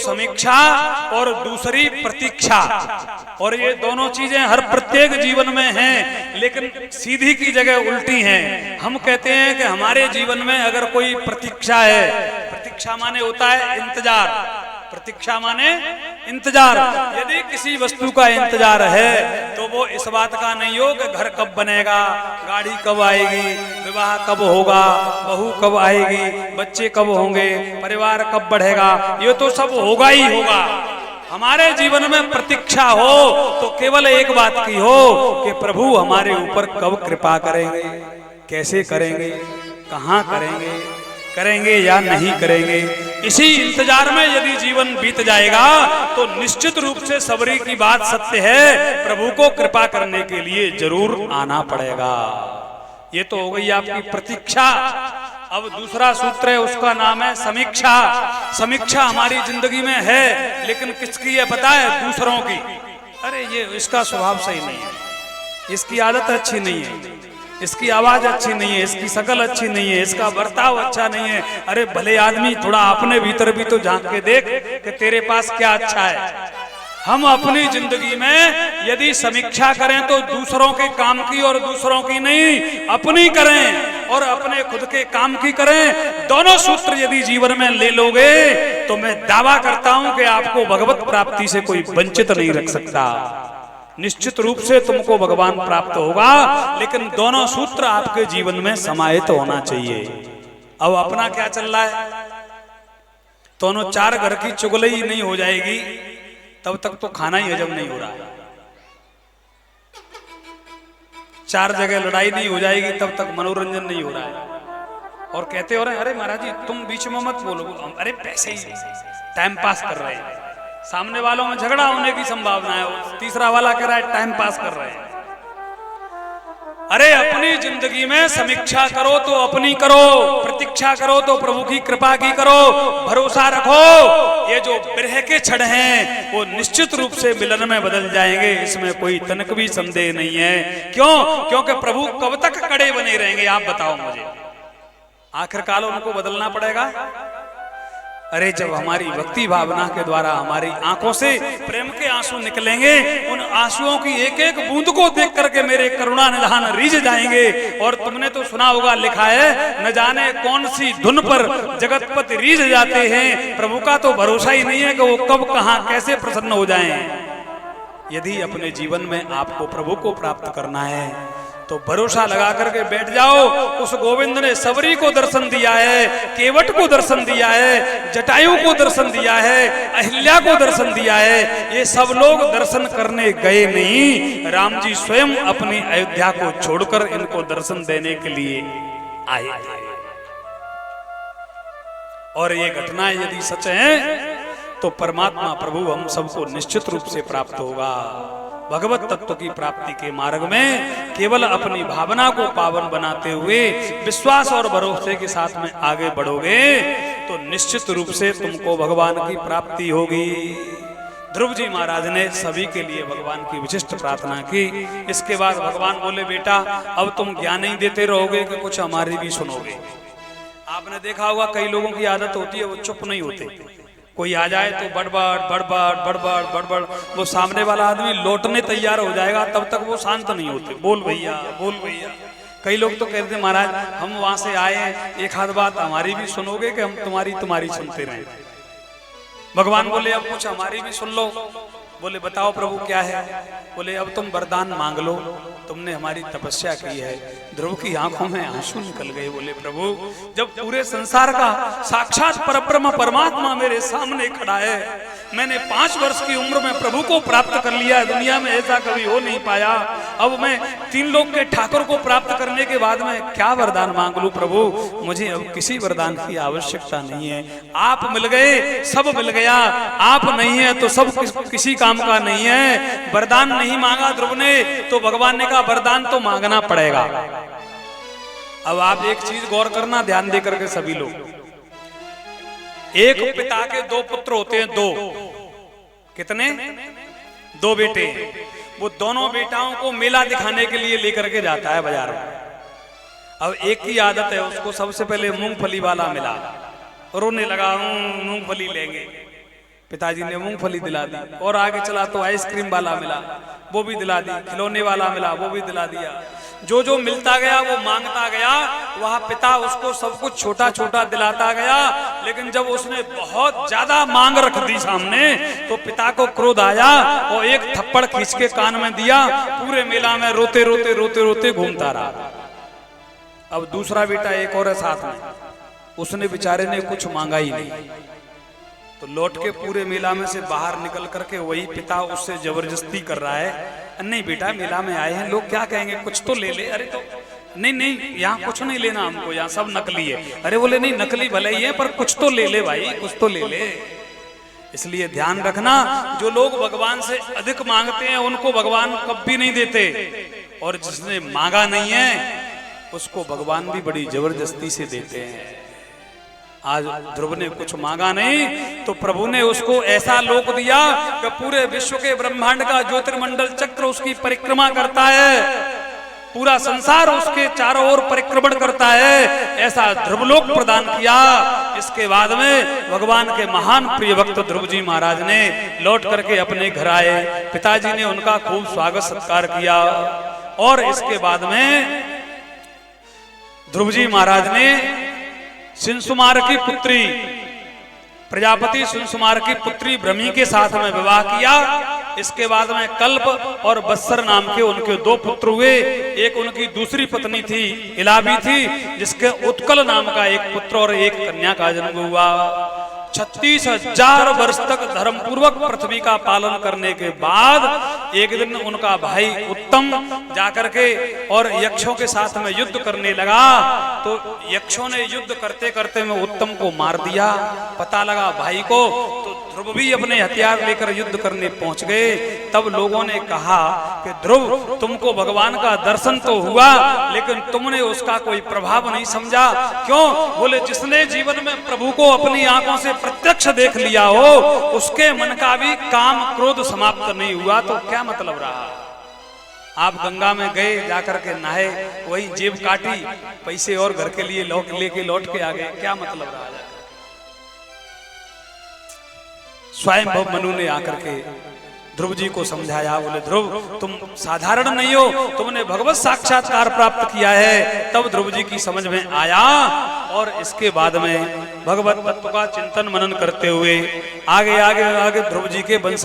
समीक्षा और दूसरी प्रतीक्षा, और ये दोनों चीजें हर प्रत्येक जीवन में हैं, लेकिन सीधी की जगह उल्टी हैं। हम कहते हैं कि हमारे जीवन में अगर कोई प्रतीक्षा है, प्रतीक्षा माने होता है इंतजार, प्रतीक्षा माने इंतजार। यदि किसी वस्तु का इंतजार है तो वो इस बात का नहीं हो कि घर कब बनेगा, गाड़ी कब आएगी, विवाह कब होगा, बहू कब आएगी, बच्चे कब होंगे, परिवार कब बढ़ेगा, ये तो सब होगा ही होगा। हमारे जीवन में प्रतीक्षा हो तो केवल एक बात की हो कि प्रभु हमारे ऊपर कब कृपा करेंगे, कैसे करेंगे, कहाँ करेंगे, करेंगे या नहीं करेंगे। इसी इंतजार में यदि जीवन बीत जाएगा तो निश्चित रूप से सबरी की बात सत्य है, प्रभु को कृपा करने के लिए जरूर आना पड़ेगा। ये तो हो गई आपकी प्रतीक्षा। अब दूसरा सूत्र है, उसका नाम है समीक्षा। समीक्षा हमारी जिंदगी में है, लेकिन किसकी है पता है? दूसरों की। अरे ये इसका स्वभाव सही नहीं है, इसकी आदत अच्छी नहीं है, इसकी आवाज अच्छी नहीं है, इसकी शकल अच्छी नहीं है, इसका बर्ताव अच्छा नहीं है। अरे भले आदमी थोड़ा अपने भीतर भी तो झांक के देख कि तेरे पास क्या अच्छा है। हम अपनी जिंदगी में यदि समीक्षा करें तो दूसरों के काम की और दूसरों की नहीं, अपनी करें और अपने खुद के काम की करें। दोनों सूत्र यदि जीवन में ले लोगे तो मैं दावा करता हूं कि आपको भगवत प्राप्ति से कोई वंचित नहीं रख सकता। निश्चित रूप से तुमको भगवान प्राप्त होगा, लेकिन दोनों सूत्र आपके जीवन में समाहित होना चाहिए। अब अपना क्या चल रहा है? दोनों चार घर की चुगली नहीं हो जाएगी तब तक तो खाना ही हजम नहीं हो रहा है। चार जगह लड़ाई नहीं हो जाएगी तब तक मनोरंजन नहीं हो रहा है। और कहते हो रहे अरे महाराज जी तुम बीच में मत बोलो, अरे पैसे ही टाइम पास कर रहे हैं। सामने वालों में झगड़ा होने की संभावना है, तीसरा वाला कह रहा है टाइम पास कर रहे हैं। अरे अपनी जिंदगी में समीक्षा करो तो अपनी करो, प्रतीक्षा करो तो प्रभु की कृपा की करो, भरोसा रखो। ये जो बिरह के क्षण हैं वो निश्चित रूप से मिलन में बदल जाएंगे, इसमें कोई तनक भी संदेह नहीं है। क्यों? क्योंकि प्रभु कब तक कड़े बने रहेंगे आप बताओ मुझे? आखिरकार उनको बदलना पड़ेगा। अरे जब हमारी भक्ति भावना के द्वारा हमारी आंखों से प्रेम के आंसू निकलेंगे, उन आंसुओं की एक एक बूंद को देख करके मेरे करुणा निधान रीझ जाएंगे। और तुमने तो सुना होगा, लिखा है न जाने कौन सी धुन पर जगतपति रीझ जाते हैं। प्रभु का तो भरोसा ही नहीं है कि वो कब कहां कैसे प्रसन्न हो जाएं। यदि अपने जीवन में आपको प्रभु को प्राप्त करना है तो भरोसा लगा करके बैठ जाओ। उस गोविंद ने सबरी को दर्शन दिया है, केवट को दर्शन दिया है, जटायु को दर्शन दिया है, अहिल्या को दर्शन दिया है। ये सब लोग दर्शन करने गए नहीं, राम जी स्वयं अपनी अयोध्या को छोड़कर इनको दर्शन देने के लिए आए। और ये घटनाएं यदि सच हैं तो परमात्मा प्रभु हम सबको निश्चित रूप से प्राप्त होगा। भगवत तत्व की प्राप्ति के मार्ग में केवल अपनी भावना को पावन बनाते हुए विश्वास और भरोसे के साथ में आगे बढ़ोगे तो निश्चित रूप से तुमको भगवान की प्राप्ति होगी। ध्रुव जी महाराज ने सभी के लिए भगवान की विशिष्ट प्रार्थना की। इसके बाद भगवान बोले बेटा अब तुम ज्ञान ही देते रहोगे कि कुछ हमारी भी सुनोगे। आपने देखा होगा कई लोगों की आदत होती है वो चुप नहीं होते, कोई आ जाए तो बड़बड़ बड़बड़ बड़बड़ बड़बड़, वो सामने वाला आदमी लौटने तैयार हो जाएगा तब तक वो शांत नहीं होते। बोल भैया बोल भैया। कई लोग तो कहते हैं महाराज हम वहां से आए हैं, एक आध बात हमारी भी सुनोगे कि हम तुम्हारी सुनते रहें? भगवान बोले अब कुछ हमारी भी सुन लो। बोले बताओ प्रभु क्या है? बोले अब तुम वरदान मांग लो, तुमने हमारी तपस्या की है। ध्रुव की आंखों में आंसू निकल गए। बोले प्रभु जब पूरे संसार का साक्षात परब्रह्म परमात्मा मेरे सामने खड़ा है, मैंने 5 वर्ष की उम्र में प्रभु को प्राप्त कर लिया है, दुनिया में ऐसा कभी हो नहीं पाया। अब मैं 3 लोक के ठाकुर को प्राप्त करने के बाद में क्या वरदान मांग लूं प्रभु? मुझे अब किसी वरदान की आवश्यकता नहीं है। आप मिल गए, सब मिल गया। आप नहीं है तो सब किसी काम का नहीं है। वरदान नहीं मांगा ध्रुव ने तो भगवान ने कहा वरदान तो मांगना पड़ेगा। अब आप एक चीज गौर करना ध्यान दे करके सभी लोग, एक पिता के 2 पुत्र होते हैं, 2 कितने 2 बेटे। वो दोनों बेटाओं को मेला दिखाने के लिए लेकर के जाता है बाजार में। अब एक की आदत है, उसको सबसे पहले मूंगफली वाला मिला, रोने लगा मूंगफली लेंगे। पिताजी ने मूंगफली दिला दी, और आगे चला तो आइसक्रीम वाला मिला, वो भी दिला दी, खिलौने वाला मिला, वो भी दिला दिया। जो जो मिलता गया वो मांगता गया, वह पिता उसको सब कुछ छोटा छोटा दिलाता गया। लेकिन जब उसने बहुत ज्यादा मांग रख दी सामने, तो पिता को क्रोध आया और एक थप्पड़ खींच के कान में दिया। पूरे मेला में रोते रोते रोते रोते घूमता रहा। अब दूसरा बेटा एक और है साथ में, उसने बेचारे ने कुछ मांगा ही नहीं, तो लौट के पूरे मेला में से बाहर निकल करके वही पिता उससे जबरदस्ती कर रहा है, नहीं बेटा मेला में आए हैं, लोग क्या कहेंगे, कुछ तो ले ले। अरे तो नहीं नहीं, यहाँ कुछ नहीं लेना हमको, यहाँ सब नकली है। अरे बोले नहीं, नकली भले ही है पर कुछ तो ले ले भाई, कुछ तो ले ले। इसलिए ध्यान रखना, जो लोग भगवान से अधिक मांगते हैं उनको भगवान कभी नहीं देते, और जिसने मांगा नहीं है उसको भगवान भी बड़ी जबरदस्ती से देते हैं। आज ध्रुव ने कुछ मांगा नहीं, तो प्रभु ने उसको ऐसा लोक दिया कि पूरे विश्व के ब्रह्मांड का ज्योतिर्मंडल चक्र उसकी परिक्रमा करता है, पूरा संसार उसके चारों ओर परिक्रमण करता है, ऐसा ध्रुवलोक प्रदान किया। इसके बाद में भगवान के महान प्रिय भक्त ध्रुव जी महाराज ने लौट करके अपने घर आए। पिताजी ने उनका खूब स्वागत सत्कार किया, और इसके बाद में ध्रुव जी महाराज ने सिंसुमार की पुत्री, प्रजापति सिंसुमार की पुत्री भ्रमी के साथ में विवाह किया। इसके बाद में कल्प और बत्सर नाम के उनके दो पुत्र हुए। एक उनकी दूसरी पत्नी थी इलाबी थी, जिसके उत्कल नाम का एक पुत्र और एक कन्या का जन्म हुआ। 36,000 वर्ष तक धर्म पूर्वक पृथ्वी का पालन करने के बाद एक दिन उनका भाई उत्तम जाकर के और यक्षों के साथ में युद्ध करने लगा। तो यक्षों ने युद्ध करते करते में उत्तम को मार दिया। पता लगा भाई को, तो ध्रुव भी अपने हथियार लेकर युद्ध करने पहुंच गए। तब लोगों ने कहा कि ध्रुव, तुमको भगवान का दर्शन तो हुआ, लेकिन तुमने उसका कोई प्रभाव नहीं समझा। क्यों? बोले जिसने जीवन में प्रभु को अपनी आंखों से प्रत्यक्ष देख लिया हो, उसके मन का भी काम क्रोध समाप्त नहीं हुआ, तो क्या मतलब रहा? आप गंगा में गए, जाकर के नहाए, वही जेब काटी, पैसे और घर के लिए लेके लौट के आ गए, क्या मतलब रहा? स्वयं मनु ने आकर के ध्रुव जी को समझाया। बोले ध्रुव, तुम साधारण नहीं हो, तुमने भगवत साक्षात्कार प्राप्त किया है। तब ध्रुव जी की समझ में आया, और इसके बाद में भगवत तत्व का चिंतन मनन करते हुए आगे आगे आगे ध्रुव जी के वंश